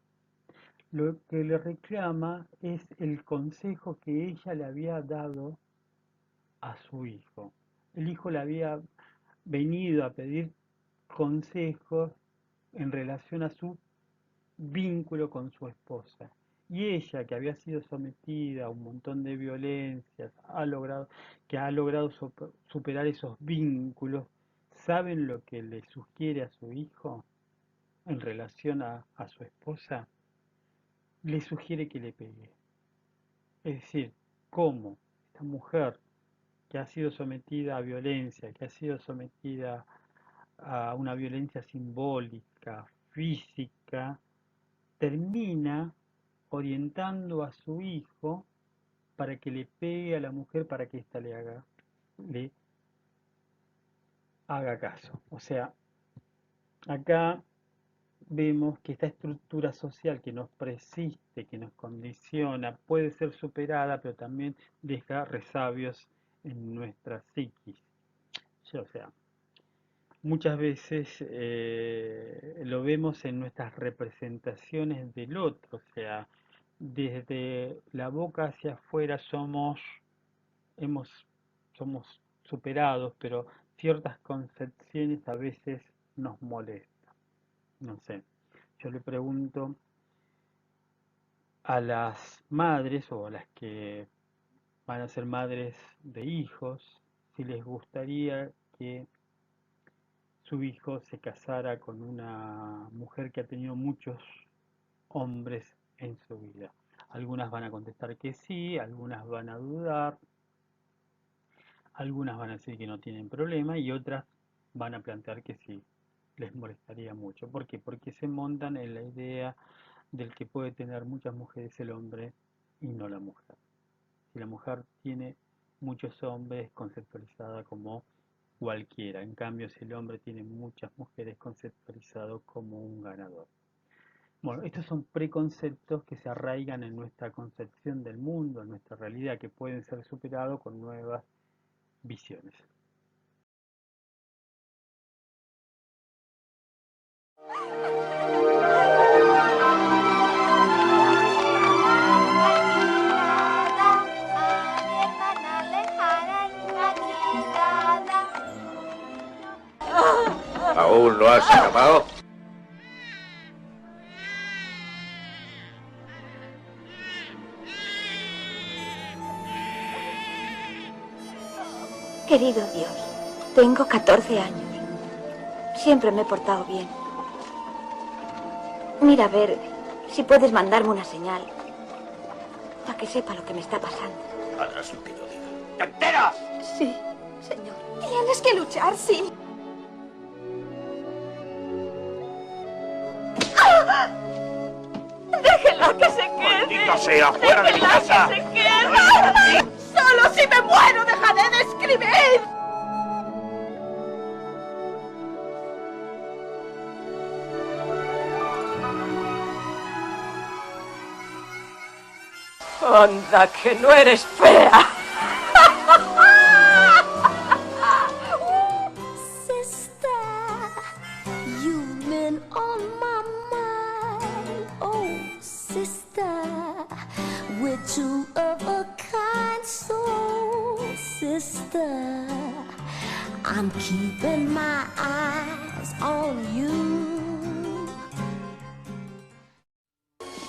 Lo que le reclama es el consejo que ella le había dado a su hijo. El hijo le había venido a pedir consejos en relación a su vínculo con su esposa. Y ella, que había sido sometida a un montón de violencias, que ha logrado superar esos vínculos, ¿saben lo que le sugiere a su hijo en relación a su esposa? Le sugiere que le pegue. Es decir, cómo esta mujer que ha sido sometida a violencia, que ha sido sometida a una violencia simbólica, física, termina orientando a su hijo para que le pegue a la mujer para que ésta le haga caso. O sea, acá vemos que esta estructura social que nos persiste, que nos condiciona, puede ser superada, pero también deja resabios en nuestra psiquis. O sea, muchas veces lo vemos en nuestras representaciones del otro, o sea, desde la boca hacia afuera hemos, somos superados, pero ciertas concepciones a veces nos molestan. No sé, yo le pregunto a las madres o a las que van a ser madres de hijos si les gustaría que su hijo se casara con una mujer que ha tenido muchos hombres en su vida. Algunas van a contestar que sí, algunas van a dudar, algunas van a decir que no tienen problema y otras van a plantear que sí, les molestaría mucho. ¿Por qué? Porque se montan en la idea del que puede tener muchas mujeres el hombre y no la mujer. Si la mujer tiene muchos hombres, es conceptualizada como cualquiera. En cambio, si el hombre tiene muchas mujeres, conceptualizado como un ganador. Bueno, estos son preconceptos que se arraigan en nuestra concepción del mundo, en nuestra realidad, que pueden ser superados con nuevas visiones. ¿Aún no has acabado? Querido Dios, tengo 14 años. Siempre me he portado bien. Mira a ver si puedes mandarme una señal para que sepa lo que me está pasando. Harás lo que yo diga. ¿Te enteras? Sí, señor. Tienes que luchar, sí. ¡Déjela que se quede! ¡Maldita sea! ¡Fuera de mi ¡Déjela casa! que se quede! ¡Solo si me muero dejaré de escribir! Anda, que no eres fea. Sister, you've been on my mind. Oh, sister, we're two of a kind soul. Sister, I'm keeping my eyes on you.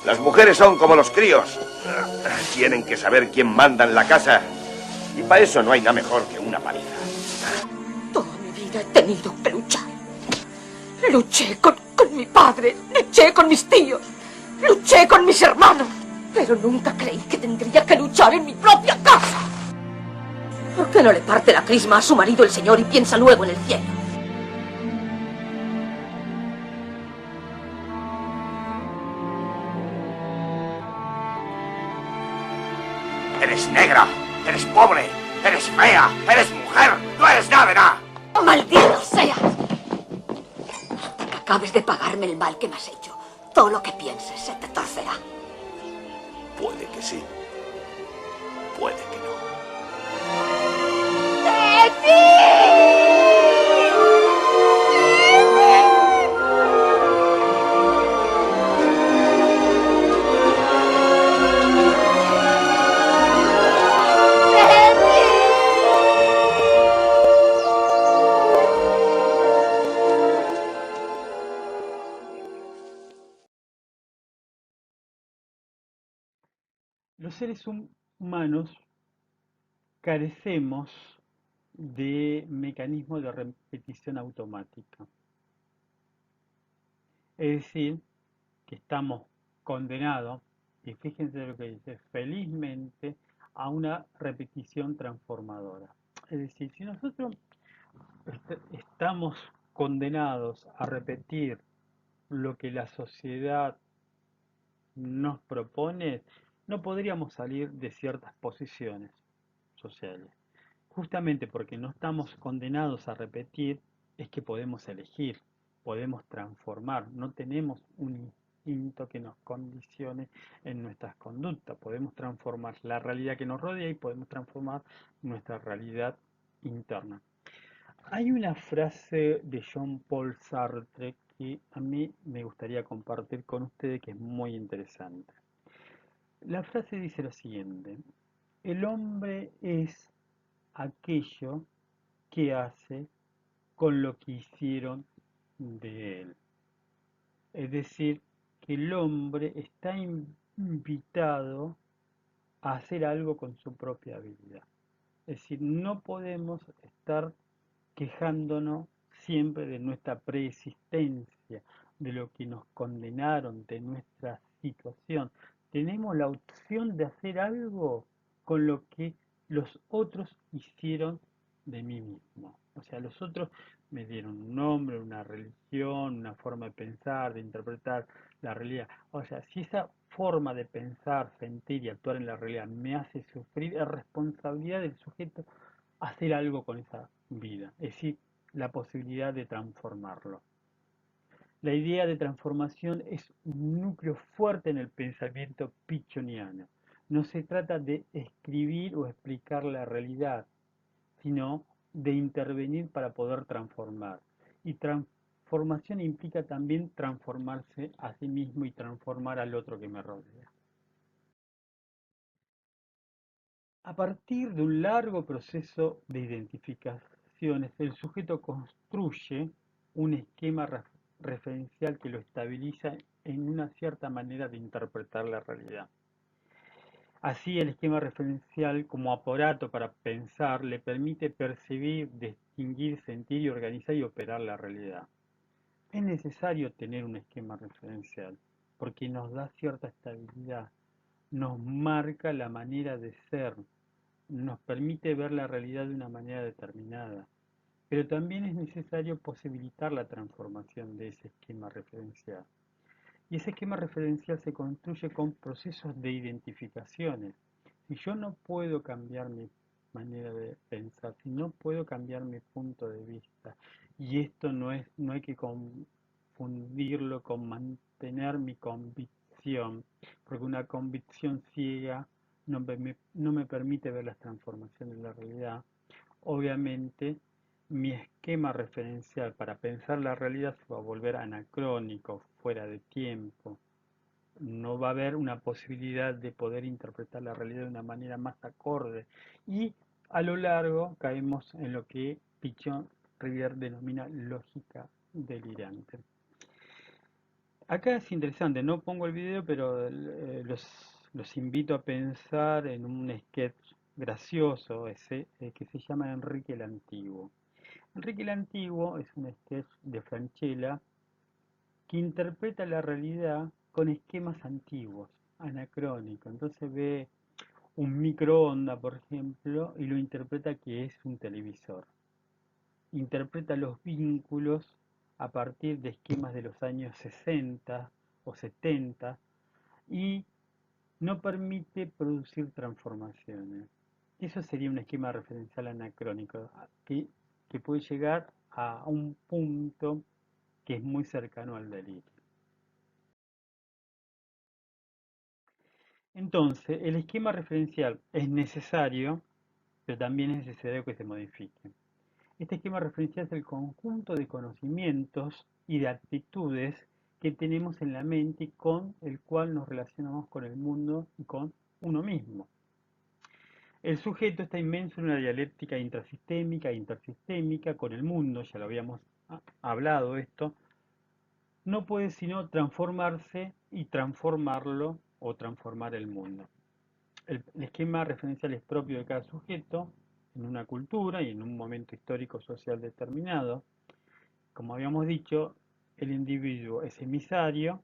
Las mujeres son como los críos. Tienen que saber quién manda en la casa. Y para eso no hay nada mejor que una paliza. Toda mi vida he tenido que luchar. Luché con mi padre, luché con mis tíos, luché con mis hermanos. Pero nunca creí que tendría que luchar en mi propia casa. ¿Por qué no le parte la crisma a su marido el Señor y piensa luego en el cielo? Eres negra, eres pobre, eres fea, eres mujer, no eres nada de nada. ¡Maldito seas! Hasta que acabes de pagarme el mal que me has hecho, todo lo que pienses se te torcerá. Puede que sí, puede que no. Los seres humanos carecemos de mecanismos de repetición automática. Es decir, que estamos condenados, y fíjense lo que dice, felizmente a una repetición transformadora. Es decir, si nosotros estamos condenados a repetir lo que la sociedad nos propone, no podríamos salir de ciertas posiciones sociales. Justamente porque no estamos condenados a repetir, es que podemos elegir, podemos transformar, no tenemos un instinto que nos condicione en nuestras conductas, podemos transformar la realidad que nos rodea y podemos transformar nuestra realidad interna. Hay una frase de Jean-Paul Sartre que a mí me gustaría compartir con ustedes que es muy interesante. La frase dice lo siguiente: el hombre es aquello que hace con lo que hicieron de él. Es decir, que el hombre está invitado a hacer algo con su propia vida. Es decir, no podemos estar quejándonos siempre de nuestra preexistencia, de lo que nos condenaron, de nuestra situación. Tenemos la opción de hacer algo con lo que los otros hicieron de mí mismo. O sea, los otros me dieron un nombre, una religión, una forma de pensar, de interpretar la realidad. O sea, si esa forma de pensar, sentir y actuar en la realidad me hace sufrir, es responsabilidad del sujeto hacer algo con esa vida, es decir, la posibilidad de transformarlo. La idea de transformación es un núcleo fuerte en el pensamiento pichoniano. No se trata de escribir o explicar la realidad, sino de intervenir para poder transformar. Y transformación implica también transformarse a sí mismo y transformar al otro que me rodea. A partir de un largo proceso de identificaciones, el sujeto construye un esquema referencial que lo estabiliza en una cierta manera de interpretar la realidad. Así, el esquema referencial como aparato para pensar le permite percibir, distinguir, sentir y organizar y operar la realidad. Es necesario tener un esquema referencial porque nos da cierta estabilidad, nos marca la manera de ser, nos permite ver la realidad de una manera determinada, pero también es necesario posibilitar la transformación de ese esquema referencial. Y ese esquema referencial se construye con procesos de identificaciones. Si yo no puedo cambiar mi manera de pensar, si no puedo cambiar mi punto de vista, y esto no hay que confundirlo con mantener mi convicción, porque una convicción ciega no me permite ver las transformaciones de la realidad. Obviamente, mi esquema referencial para pensar la realidad se va a volver anacrónico, fuera de tiempo. No va a haber una posibilidad de poder interpretar la realidad de una manera más acorde. Y a lo largo caemos en lo que Pichon Rivière denomina lógica delirante. Acá es interesante, no pongo el video, pero los invito a pensar en un sketch gracioso que se llama Enrique el Antiguo. Enrique el Antiguo es un sketch de Francella que interpreta la realidad con esquemas antiguos, anacrónicos. Entonces ve un microondas, por ejemplo, y lo interpreta que es un televisor. Interpreta los vínculos a partir de esquemas de los años 60 o 70 y no permite producir transformaciones. Eso sería un esquema referencial anacrónico que puede llegar a un punto que es muy cercano al delirio. Entonces, el esquema referencial es necesario, pero también es necesario que se modifique. Este esquema referencial es el conjunto de conocimientos y de actitudes que tenemos en la mente y con el cual nos relacionamos con el mundo y con uno mismo. El sujeto está inmenso en una dialéctica intrasistémica e intersistémica con el mundo, ya lo habíamos hablado esto, no puede sino transformarse y transformarlo o transformar el mundo. El esquema referencial es propio de cada sujeto en una cultura y en un momento histórico social determinado. Como habíamos dicho, el individuo es emisario,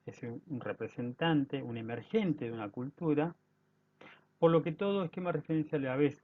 es un representante, un emergente de una cultura, por lo que todo esquema referencial a la vez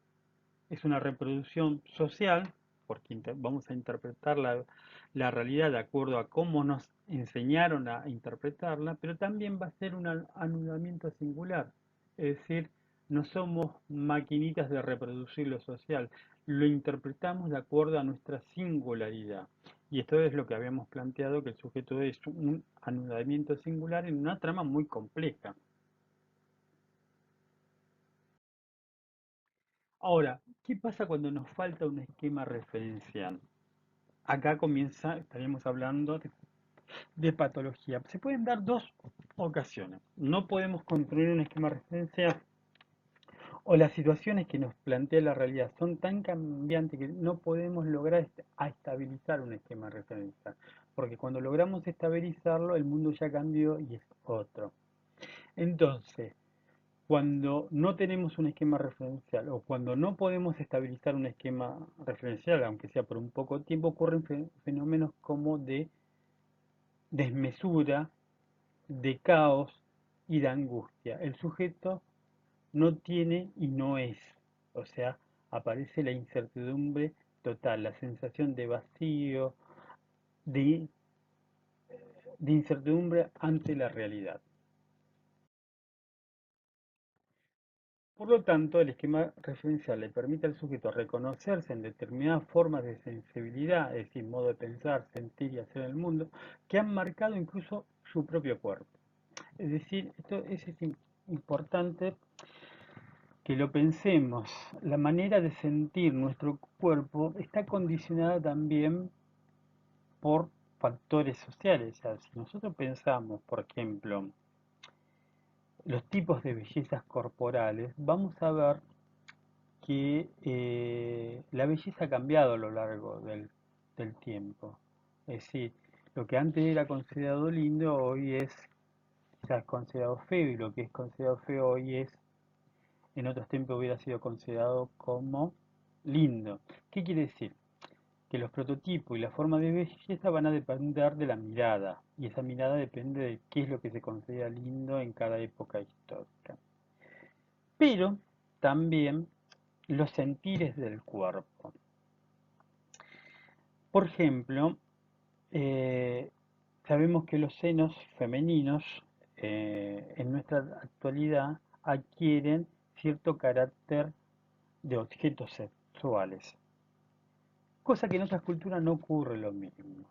es una reproducción social, porque vamos a interpretar la realidad de acuerdo a cómo nos enseñaron a interpretarla, pero también va a ser un anudamiento singular, es decir, no somos maquinitas de reproducir lo social, lo interpretamos de acuerdo a nuestra singularidad. Y esto es lo que habíamos planteado, que el sujeto es un anudamiento singular en una trama muy compleja. Ahora, ¿qué pasa cuando nos falta un esquema referencial? Acá comienza, estaríamos hablando de patología. Se pueden dar dos ocasiones. No podemos construir un esquema referencial o las situaciones que nos plantea la realidad son tan cambiantes que no podemos lograr estabilizar un esquema referencial. Porque cuando logramos estabilizarlo, el mundo ya cambió y es otro. Entonces, cuando no tenemos un esquema referencial o cuando no podemos estabilizar un esquema referencial, aunque sea por un poco tiempo, ocurren fenómenos como de desmesura, de caos y de angustia. El sujeto no tiene y no es, o sea, aparece la incertidumbre total, la sensación de vacío, de, de incertidumbre ante la realidad. Por lo tanto, el esquema referencial le permite al sujeto reconocerse en determinadas formas de sensibilidad, es decir, modo de pensar, sentir y hacer en el mundo, que han marcado incluso su propio cuerpo. Es decir, importante que lo pensemos. La manera de sentir nuestro cuerpo está condicionada también por factores sociales. O sea, si nosotros pensamos, por ejemplo, los tipos de bellezas corporales, vamos a ver que la belleza ha cambiado a lo largo del tiempo. Es decir, lo que antes era considerado lindo hoy es quizás considerado feo, y lo que es considerado feo hoy es, en otros tiempos hubiera sido considerado como lindo. ¿Qué quiere decir? Que los prototipos y la forma de belleza van a depender de la mirada, y esa mirada depende de qué es lo que se considera lindo en cada época histórica. Pero también los sentires del cuerpo. Por ejemplo, eh, sabemos que los senos femeninos en nuestra actualidad adquieren cierto carácter de objetos sexuales, cosa que en otras culturas no ocurre lo mismo.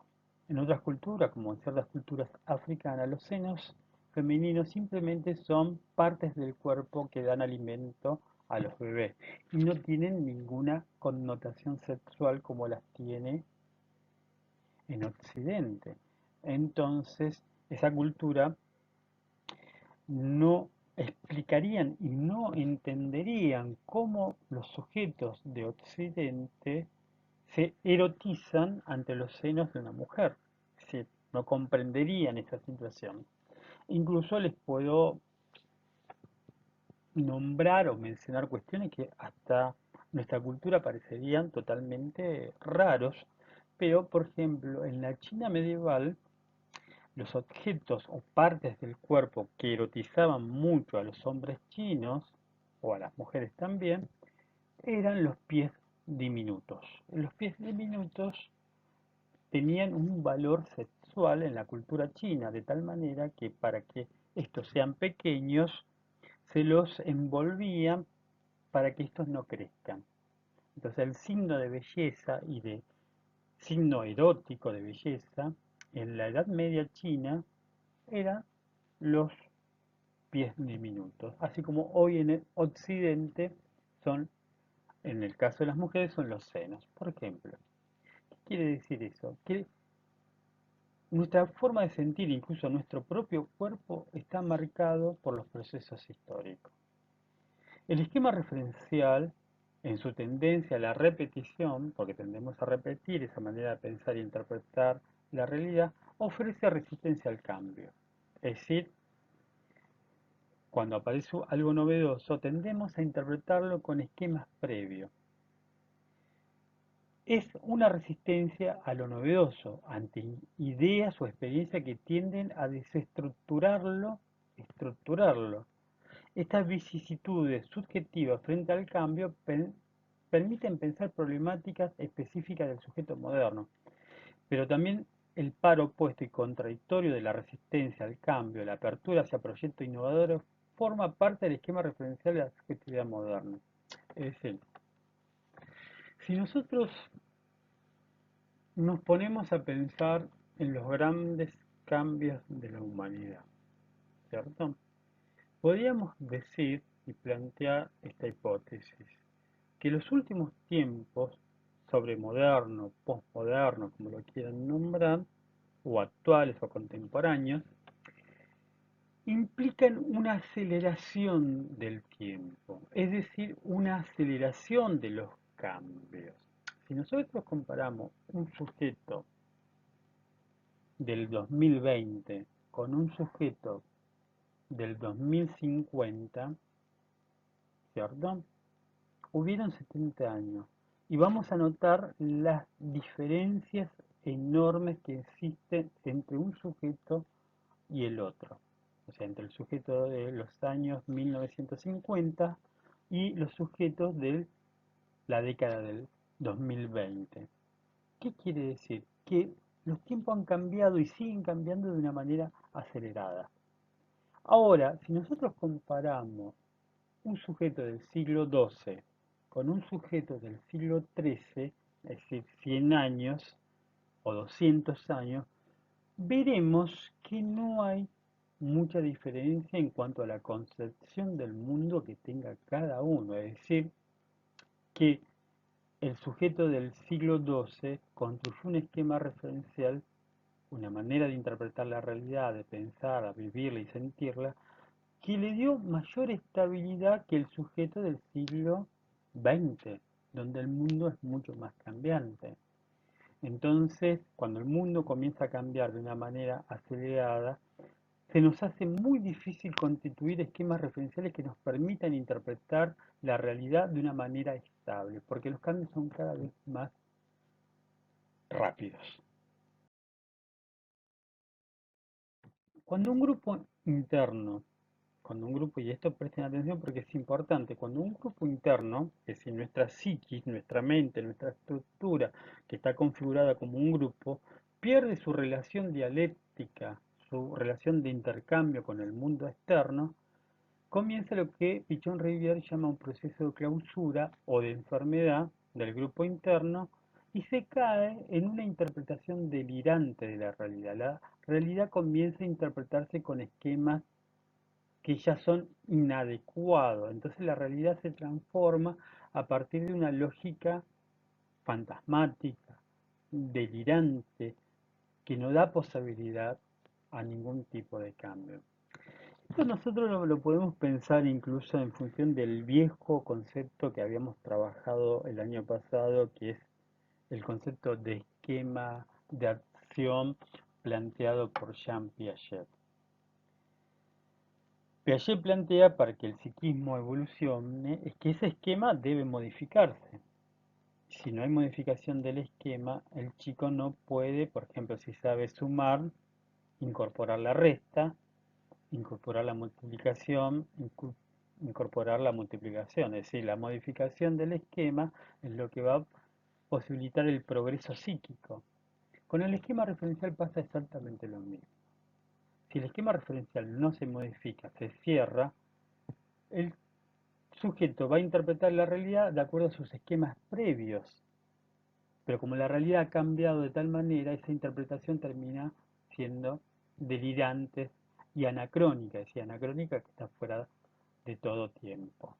En otras culturas, como en ciertas culturas africanas, los senos femeninos simplemente son partes del cuerpo que dan alimento a los bebés y no tienen ninguna connotación sexual como las tiene en Occidente. Entonces, esa cultura no explicarían y no entenderían cómo los sujetos de Occidente se erotizan ante los senos de una mujer. Es decir, no comprenderían esa situación. Incluso les puedo nombrar o mencionar cuestiones que hasta nuestra cultura parecerían totalmente raros, pero por ejemplo, en la China medieval, los objetos o partes del cuerpo que erotizaban mucho a los hombres chinos, o a las mujeres también, eran los pies diminutos. Los pies diminutos tenían un valor sexual en la cultura china, de tal manera que para que estos sean pequeños, se los envolvían para que estos no crezcan. Entonces el signo de belleza y de signo erótico de belleza en la Edad Media china eran los pies diminutos, así como hoy en el Occidente son, en el caso de las mujeres, son los senos, por ejemplo. ¿Qué quiere decir eso? Que nuestra forma de sentir, incluso nuestro propio cuerpo, está marcado por los procesos históricos. El esquema referencial, en su tendencia a la repetición, porque tendemos a repetir esa manera de pensar e interpretar la realidad, ofrece resistencia al cambio. Es decir, cuando aparece algo novedoso, tendemos a interpretarlo con esquemas previos. Es una resistencia a lo novedoso, ante ideas o experiencias que tienden a desestructurarlo, estructurarlo. Estas vicisitudes subjetivas frente al cambio permiten pensar problemáticas específicas del sujeto moderno, pero también el par opuesto y contradictorio de la resistencia al cambio, la apertura hacia proyectos innovadores, forma parte del esquema referencial de la subjetividad moderna. Es decir, si nosotros nos ponemos a pensar en los grandes cambios de la humanidad, ¿cierto? Podríamos decir y plantear esta hipótesis, que los últimos tiempos, sobre moderno, postmoderno, como lo quieran nombrar, o actuales o contemporáneos, implican una aceleración del tiempo, es decir, una aceleración de los cambios. Si nosotros comparamos un sujeto del 2020 con un sujeto del 2050, ¿cierto? Hubieron 70 años y vamos a notar las diferencias enormes que existen entre un sujeto y el otro. O sea, entre el sujeto de los años 1950 y los sujetos de la década del 2020. ¿Qué quiere decir? Que los tiempos han cambiado y siguen cambiando de una manera acelerada. Ahora, si nosotros comparamos un sujeto del siglo XII con un sujeto del siglo XIII, es decir, 100 años o 200 años, veremos que no hay mucha diferencia en cuanto a la concepción del mundo que tenga cada uno. Es decir, que el sujeto del siglo XII construyó un esquema referencial, una manera de interpretar la realidad, de pensar, de vivirla y sentirla, que le dio mayor estabilidad que el sujeto del siglo XX, donde el mundo es mucho más cambiante. Entonces, cuando el mundo comienza a cambiar de una manera acelerada, se nos hace muy difícil constituir esquemas referenciales que nos permitan interpretar la realidad de una manera estable, porque los cambios son cada vez más rápidos. Cuando un grupo interno, y esto presten atención porque es importante, cuando un grupo interno, es decir, nuestra psiquis, nuestra mente, nuestra estructura, que está configurada como un grupo, pierde su relación dialéctica, su relación de intercambio con el mundo externo, comienza lo que Pichon Rivière llama un proceso de clausura o de enfermedad del grupo interno y se cae en una interpretación delirante de la realidad. La realidad comienza a interpretarse con esquemas que ya son inadecuados. Entonces la realidad se transforma a partir de una lógica fantasmática, delirante, que no da posibilidad a ningún tipo de cambio. Esto nosotros lo podemos pensar incluso en función del viejo concepto que habíamos trabajado el año pasado, que es el concepto de esquema de acción planteado por Jean Piaget. Piaget plantea, para que el psiquismo evolucione, es que ese esquema debe modificarse. Si no hay modificación del esquema, el chico no puede, por ejemplo, si sabe sumar, incorporar la resta, incorporar la multiplicación, incorporar la multiplicación. Es decir, la modificación del esquema es lo que va a posibilitar el progreso psíquico. Con el esquema referencial pasa exactamente lo mismo. Si el esquema referencial no se modifica, se cierra, el sujeto va a interpretar la realidad de acuerdo a sus esquemas previos. Pero como la realidad ha cambiado de tal manera, esa interpretación termina siendo delirante y anacrónica, es decir, anacrónica que está fuera de todo tiempo.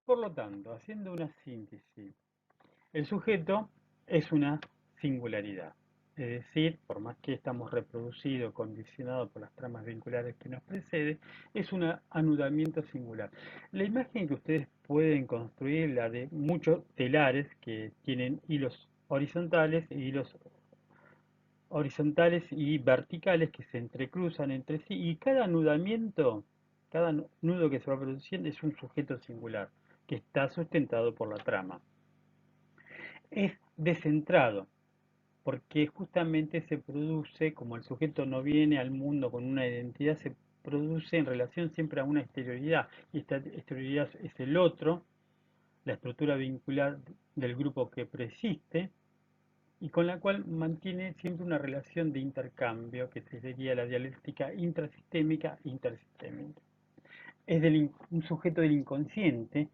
Por lo tanto, haciendo una síntesis, el sujeto es una singularidad. Es decir, por más que estamos reproducidos, condicionados por las tramas vinculares que nos preceden, es un anudamiento singular. La imagen que ustedes pueden construir, la de muchos telares que tienen hilos horizontales y verticales que se entrecruzan entre sí, y cada anudamiento, cada nudo que se va produciendo es un sujeto singular, que está sustentado por la trama. Es descentrado, porque justamente se produce, como el sujeto no viene al mundo con una identidad, se produce en relación siempre a una exterioridad, y esta exterioridad es el otro, la estructura vincular del grupo que persiste, y con la cual mantiene siempre una relación de intercambio, que sería la dialéctica intrasistémica intersistémica. Es un sujeto del inconsciente,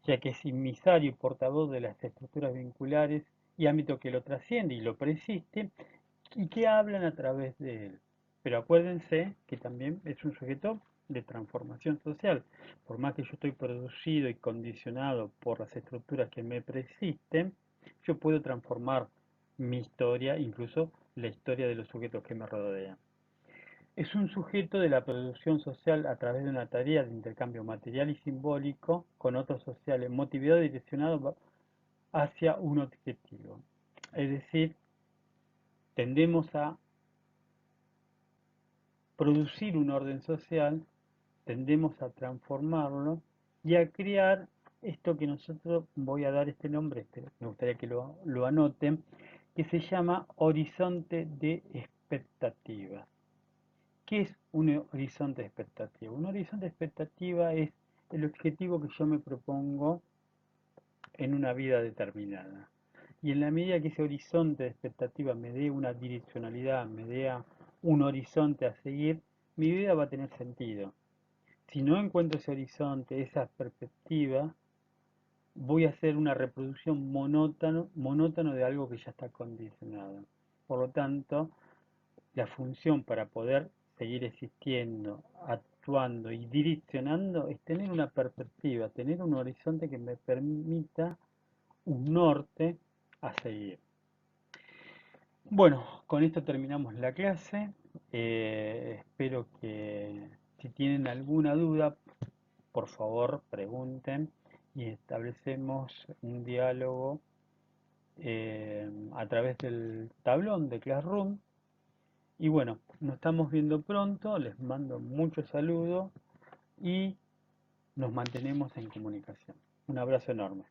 ya que es inmisario y portavoz de las estructuras vinculares y ámbito que lo trasciende y lo persiste, y que hablan a través de él. Pero acuérdense que también es un sujeto de transformación social. Por más que yo estoy producido y condicionado por las estructuras que me persisten, yo puedo transformar mi historia, incluso la historia de los sujetos que me rodean. Es un sujeto de la producción social a través de una tarea de intercambio material y simbólico con otros sociales, motivado y direccionado hacia un objetivo. Es decir, tendemos a producir un orden social, tendemos a transformarlo y a crear esto que nosotros, voy a dar este nombre, me gustaría que lo anoten, que se llama horizonte de expectativas. ¿Qué es un horizonte de expectativa? Un horizonte de expectativa es el objetivo que yo me propongo en una vida determinada. Y en la medida que ese horizonte de expectativa me dé una direccionalidad, me dé un horizonte a seguir, mi vida va a tener sentido. Si no encuentro ese horizonte, esa perspectiva, voy a hacer una reproducción monótono de algo que ya está condicionado. Por lo tanto, la función para poder seguir existiendo, actuando y direccionando es tener una perspectiva, tener un horizonte que me permita un norte a seguir. Bueno, con esto terminamos la clase. Espero que si tienen alguna duda, por favor pregunten y establecemos un diálogo a través del tablón de Classroom. Y bueno, nos estamos viendo pronto, les mando muchos saludos y nos mantenemos en comunicación. Un abrazo enorme.